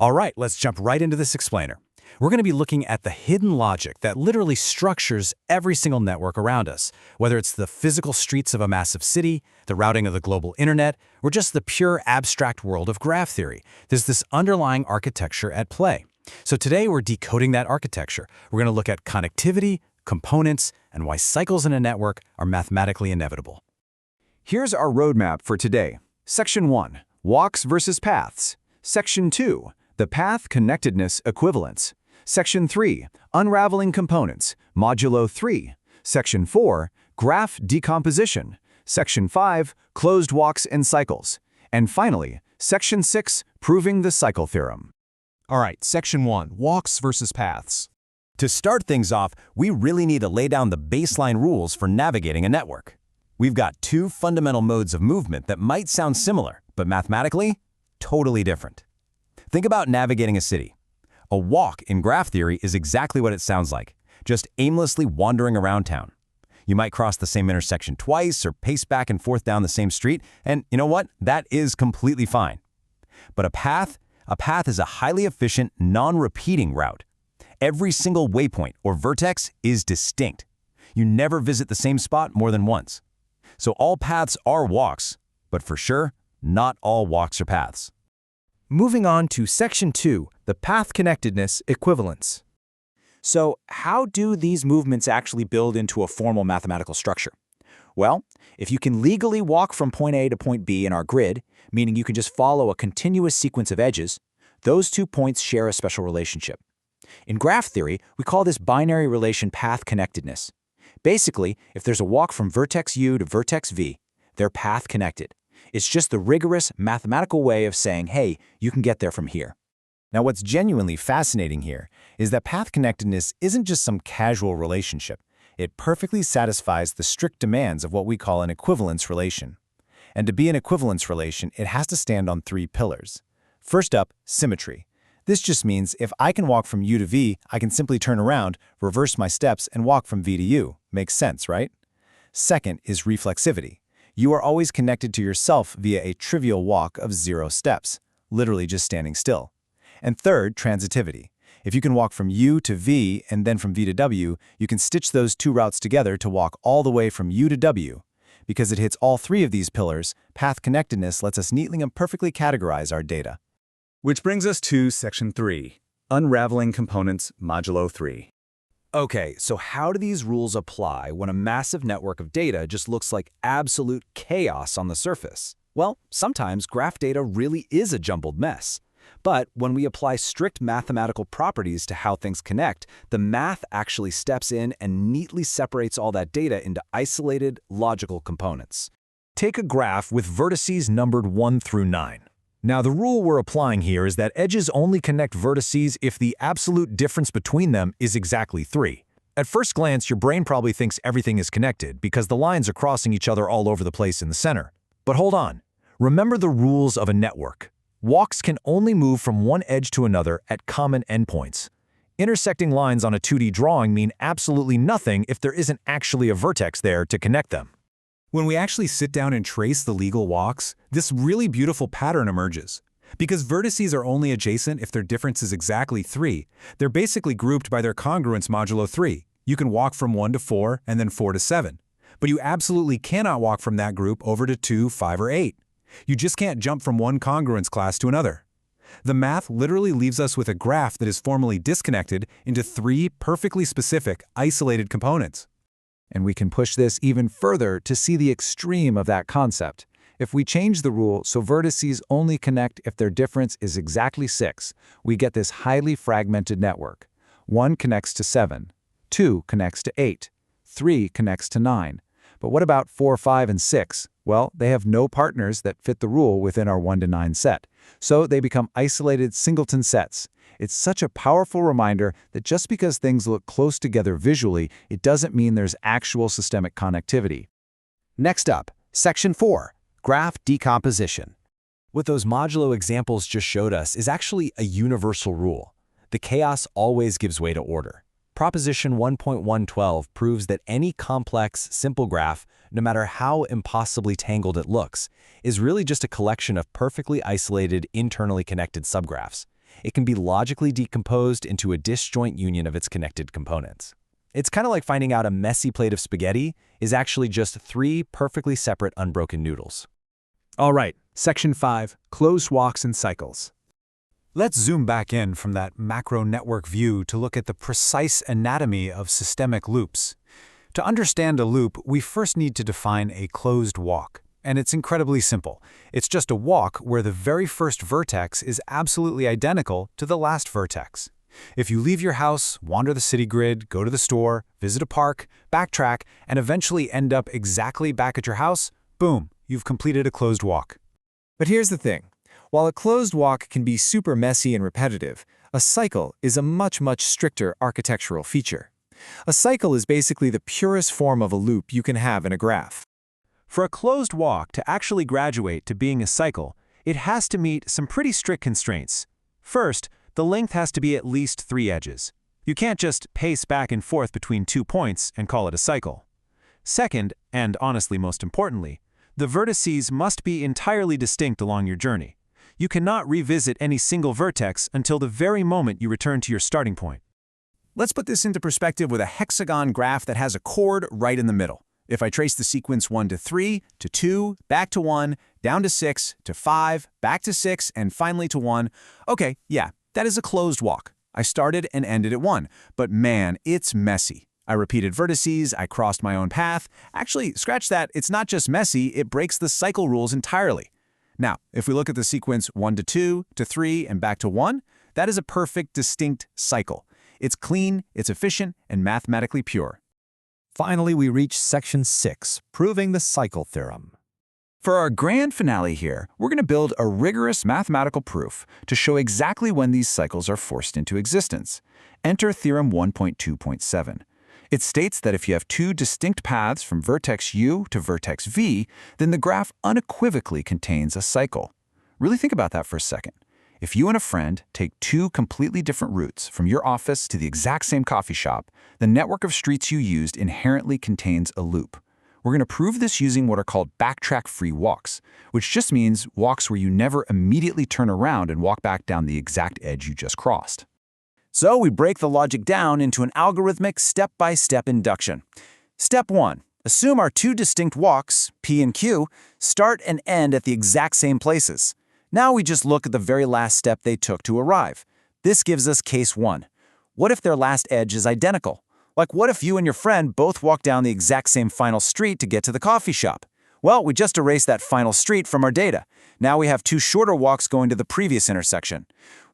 All right, let's jump right into this explainer. We're going to be looking at the hidden logic that literally structures every single network around us, whether it's the physical streets of a massive city, the routing of the global internet, or just the pure abstract world of graph theory. There's this underlying architecture at play. So today we're decoding that architecture. We're going to look at connectivity, components, and why cycles in a network are mathematically inevitable. Here's our roadmap for today. Section 1. Walks versus paths. Section 2. The path connectedness equivalence. Section 3. Unraveling components, modulo 3. Section 4. Graph decomposition. Section 5. Closed walks and cycles. And finally, Section 6. Proving the cycle theorem. All right, Section 1. Walks versus paths. To start things off, we really need to lay down the baseline rules for navigating a network. We've got two fundamental modes of movement that might sound similar, but mathematically, totally different. Think about navigating a city. A walk in graph theory is exactly what it sounds like, just aimlessly wandering around town. You might cross the same intersection twice or pace back and forth down the same street, and you know what? That is completely fine. But a path is a highly efficient, non-repeating route. Every single waypoint or vertex is distinct. You never visit the same spot more than once. So all paths are walks, but for sure, not all walks are paths. Moving on to Section 2, the path connectedness equivalence. So how do these movements actually build into a formal mathematical structure? Well, if you can legally walk from point A to point B in our grid, meaning you can just follow a continuous sequence of edges, those 2 points share a special relationship. In graph theory, we call this binary relation path connectedness. Basically, if there's a walk from vertex U to vertex V, they're path connected. It's just the rigorous mathematical way of saying, hey, you can get there from here. Now, what's genuinely fascinating here is that path connectedness isn't just some casual relationship. It perfectly satisfies the strict demands of what we call an equivalence relation. And to be an equivalence relation, it has to stand on 3 pillars. First up, symmetry. This just means if I can walk from U to V, I can simply turn around, reverse my steps, and walk from V to U. Makes sense, right? Second is reflexivity. You are always connected to yourself via a trivial walk of 0 steps, literally just standing still. And third, transitivity. If you can walk from U to V and then from V to W, you can stitch those 2 routes together to walk all the way from U to W. Because it hits all 3 of these pillars, path connectedness lets us neatly and perfectly categorize our data. Which brings us to Section 3. Unraveling components, modulo 3. Okay, so how do these rules apply when a massive network of data just looks like absolute chaos on the surface? Well, sometimes graph data really is a jumbled mess. But when we apply strict mathematical properties to how things connect, the math actually steps in and neatly separates all that data into isolated, logical components. Take a graph with vertices numbered 1 through 9. Now, the rule we're applying here is that edges only connect vertices if the absolute difference between them is exactly 3. At first glance, your brain probably thinks everything is connected because the lines are crossing each other all over the place in the center. But hold on. Remember the rules of a network. Walks can only move from one edge to another at common endpoints. Intersecting lines on a 2D drawing mean absolutely nothing if there isn't actually a vertex there to connect them. When we actually sit down and trace the legal walks, this really beautiful pattern emerges. Because vertices are only adjacent if their difference is exactly 3, they're basically grouped by their congruence modulo 3. You can walk from 1 to 4 and then 4 to 7. But you absolutely cannot walk from that group over to 2, 5, or 8. You just can't jump from one congruence class to another. The math literally leaves us with a graph that is formally disconnected into 3 perfectly specific, isolated components. And we can push this even further to see the extreme of that concept. If we change the rule so vertices only connect if their difference is exactly 6, we get this highly fragmented network. 1 connects to 7, 2 connects to 8, 3 connects to 9. But what about 4, 5, and 6? Well, they have no partners that fit the rule within our 1 to 9 set. So they become isolated singleton sets. It's such a powerful reminder that just because things look close together visually, it doesn't mean there's actual systemic connectivity. Next up, Section 4, graph decomposition. What those modulo examples just showed us is actually a universal rule. The chaos always gives way to order. Proposition 1.112 proves that any complex, simple graph, no matter how impossibly tangled it looks, is really just a collection of perfectly isolated, internally connected subgraphs. it can be logically decomposed into a disjoint union of its connected components. It's kind of like finding out a messy plate of spaghetti is actually just 3 perfectly separate unbroken noodles. All right, Section 5, Closed Walks and Cycles. Let's zoom back in from that macro network view to look at the precise anatomy of systemic loops. To understand a loop, we first need to define a closed walk. And it's incredibly simple. It's just a walk where the very first vertex is absolutely identical to the last vertex. If you leave your house, wander the city grid, go to the store, visit a park, backtrack, and eventually end up exactly back at your house, boom, you've completed a closed walk. But here's the thing. While a closed walk can be super messy and repetitive, a cycle is a much stricter architectural feature. A cycle is basically the purest form of a loop you can have in a graph. For a closed walk to actually graduate to being a cycle, it has to meet some pretty strict constraints. First, the length has to be at least 3 edges. You can't just pace back and forth between 2 points and call it a cycle. Second, and honestly most importantly, the vertices must be entirely distinct along your journey. You cannot revisit any single vertex until the very moment you return to your starting point. Let's put this into perspective with a hexagon graph that has a chord right in the middle. If I trace the sequence 1 to 3, to 2, back to 1, down to 6, to 5, back to 6, and finally to 1, okay, yeah, that is a closed walk. I started and ended at 1, but man, it's messy. I repeated vertices, I crossed my own path. Actually, scratch that, it's not just messy, it breaks the cycle rules entirely. Now, if we look at the sequence 1 to 2, to 3, and back to 1, that is a perfect, distinct cycle. It's clean, it's efficient, and mathematically pure. Finally, we reach Section 6, Proving the Cycle Theorem. For our grand finale here, we're going to build a rigorous mathematical proof to show exactly when these cycles are forced into existence. Enter Theorem 1.2.7. It states that if you have 2 distinct paths from vertex U to vertex V, then the graph unequivocally contains a cycle. Really think about that for a second. If you and a friend take 2 completely different routes from your office to the exact same coffee shop, the network of streets you used inherently contains a loop. We're going to prove this using what are called backtrack-free walks, which just means walks where you never immediately turn around and walk back down the exact edge you just crossed. So we break the logic down into an algorithmic step-by-step induction. Step 1. Assume our 2 distinct walks, P and Q, start and end at the exact same places. Now we just look at the very last step they took to arrive. This gives us case 1. What if their last edge is identical? Like what if you and your friend both walk down the exact same final street to get to the coffee shop? Well, we just erased that final street from our data. Now we have 2 shorter walks going to the previous intersection.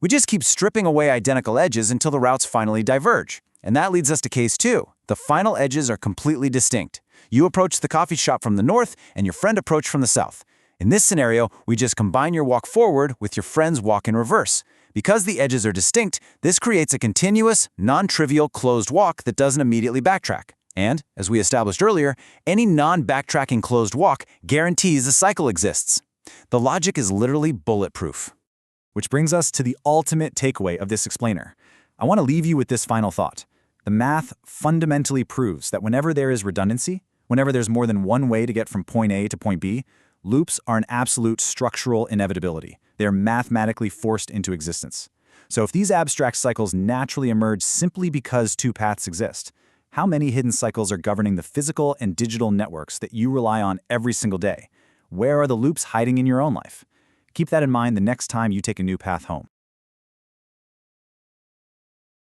We just keep stripping away identical edges until the routes finally diverge. And that leads us to case 2. The final edges are completely distinct. You approach the coffee shop from the north and your friend approached from the south. In this scenario, we just combine your walk forward with your friend's walk in reverse. Because the edges are distinct, this creates a continuous, non-trivial closed walk that doesn't immediately backtrack. And, as we established earlier, any non-backtracking closed walk guarantees a cycle exists. The logic is literally bulletproof. Which brings us to the ultimate takeaway of this explainer. I want to leave you with this final thought. The math fundamentally proves that whenever there is redundancy, whenever there's more than one way to get from point A to point B, loops are an absolute structural inevitability. They are mathematically forced into existence. So if these abstract cycles naturally emerge simply because 2 paths exist, how many hidden cycles are governing the physical and digital networks that you rely on every single day? Where are the loops hiding in your own life? Keep that in mind the next time you take a new path home.